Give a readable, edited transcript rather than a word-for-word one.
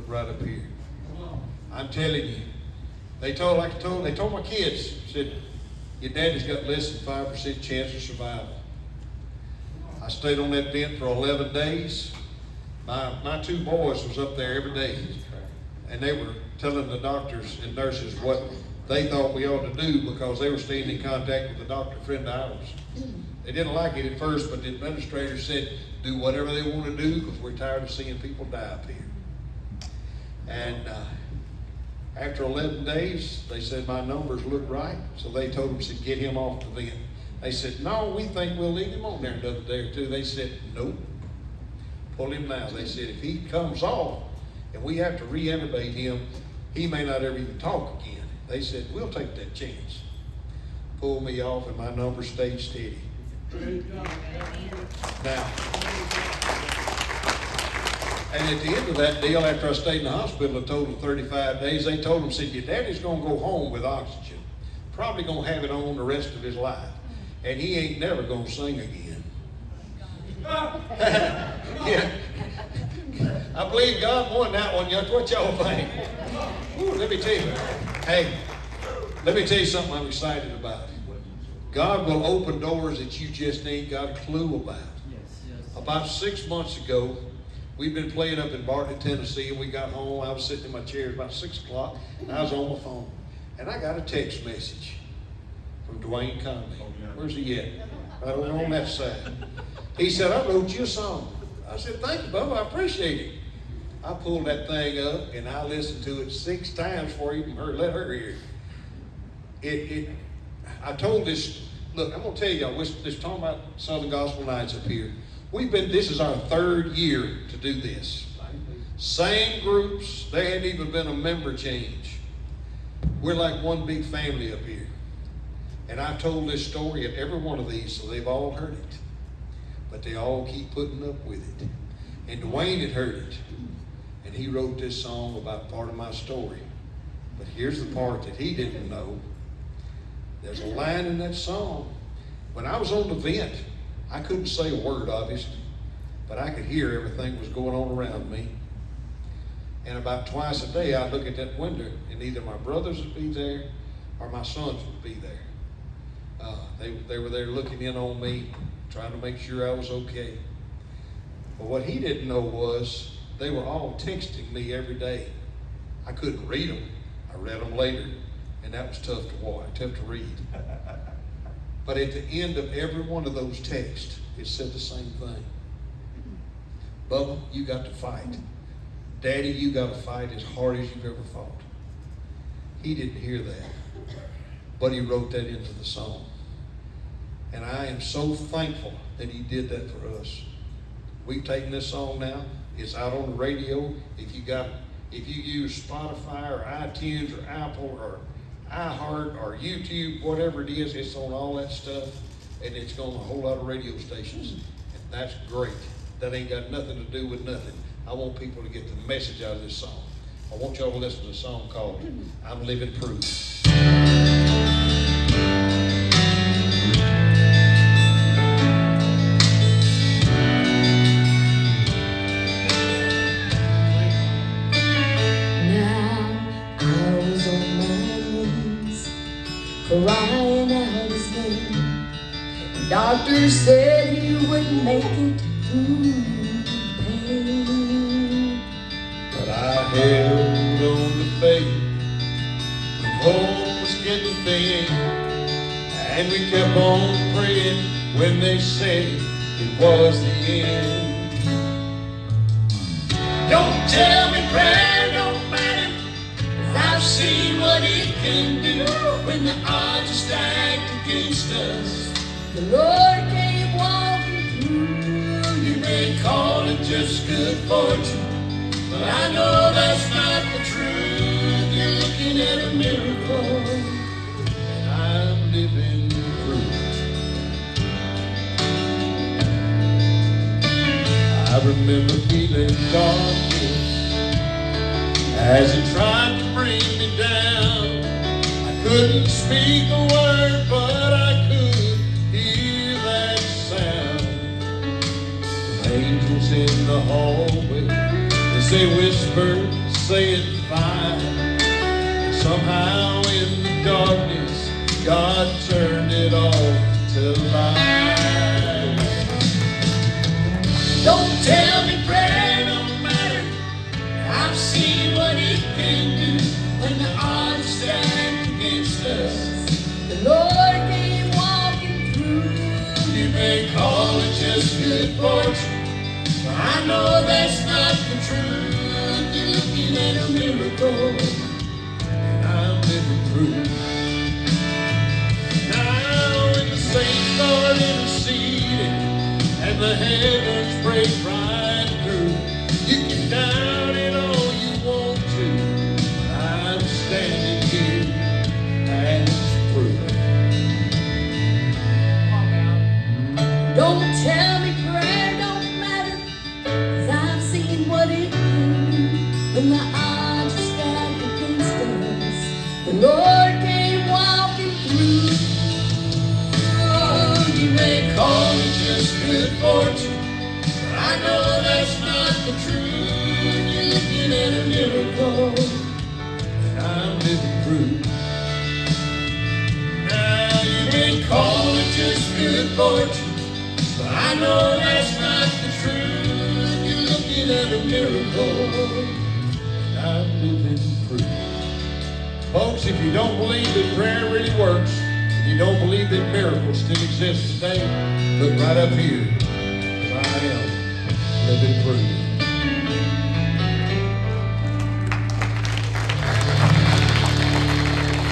look right up here. I'm telling you, they told my kids, said, your daddy's got less than 5% chance of survival. I stayed on that vent for 11 days. My two boys was up there every day, and they were telling the doctors and nurses what they thought we ought to do because they were staying in contact with a doctor friend of ours. They didn't like it at first, but the administrator said, do whatever they want to do because we're tired of seeing people die up here. And after 11 days, they said my numbers look right, so they told them to get him off the vent. They said, no, we think we'll leave him on there another day or two. They said, nope, pull him now. They said, if he comes off and we have to re-intubate him, he may not ever even talk again. They said, we'll take that chance. Pull me off and my numbers stayed steady. Now, and at the end of that deal, after I stayed in the hospital a total of 35 days, they told him, said, your daddy's going to go home with oxygen. Probably going to have it on the rest of his life. And he ain't never going to sing again. Yeah. I believe God won that one. What y'all think? Ooh, let me tell you. Hey, let me tell you something I'm excited about. God will open doors that you just ain't got a clue about. About 6 months ago, we'd been playing up in Bartlett, Tennessee, and we got home. I was sitting in my chair about 6 o'clock, and I was on my phone. And I got a text message from Dwayne, Conlee. Where's he at? Right over on that side. He said, I wrote you a song. I said, thank you, Bubba. I appreciate it. I pulled that thing up, and I listened to it 6 times before I even let her hear it. I told this, look, I'm going to tell y'all, we're talking about Southern Gospel Nights up here. This is our 3rd year to do this. Same groups, there hadn't even been a member change. We're like one big family up here. And I've told this story at every one of these, so they've all heard it. But they all keep putting up with it. And Dwayne had heard it. And he wrote this song about part of my story. But here's the part that he didn't know. There's a line in that song. When I was on the vent, I couldn't say a word, obviously, but I could hear everything that was going on around me. And about twice a day, I'd look at that window, and either my brothers would be there or my sons would be there. They were there looking in on me, trying to make sure I was okay. But what he didn't know was they were all texting me every day. I couldn't read them. I read them later, and that was tough to watch, tough to read. But at the end of every one of those texts, it said the same thing. Bubba, you got to fight. Daddy, you got to fight as hard as you've ever fought. He didn't hear that, but he wrote that into the song. And I am so thankful that he did that for us. We've taken this song now. It's out on the radio. If you use Spotify or iTunes or Apple or iHeart or YouTube, whatever it is, it's on all that stuff, and it's on a whole lot of radio stations, and that's great. That ain't got nothing to do with nothing. I want people to get the message out of this song. I want y'all to listen to a song called I'm Living Proof. Crying out his name. The doctor said he wouldn't make it through the pain. But I held on to faith when hope was getting thin, and we kept on praying when they said it was the end. Don't tell me prayer don't matter, 'cause I've seen what it can do when the odds are stacked against us. The Lord came walking through. You may call it just good fortune, but I know that's not the truth. You're looking at a miracle, and I'm living proof. I remember feeling darkness as it tried to bring me down. I couldn't speak a word, but I could hear that sound. The angels in the hallway, as they whispered saying fine. And somehow in the darkness, God turned it all to light. Don't tell me prayer don't matter. I've seen what it can do when the odds stand against us. The Lord came walking through. You may call it just good fortune, but I know that's not the truth. You're looking at a miracle, and I'm living through. Now when the saints are interceding and the heavens break right through, you can doubt it all you want to, but I'm standing here as proof. Don't tell me prayer don't matter, 'cause I've seen what it can do when the odds are stacked against us. The Lord came walking through. Oh, you may call it just good fortune, but I know that's not the truth. You're looking at a miracle, and I'm living proof. Now you may call it just good fortune, but I know that's not the truth. You're looking at a miracle, and I'm living proof. Folks, if you don't believe that prayer really works, if you don't believe that miracles still exist today, look right up here, because I am living proof.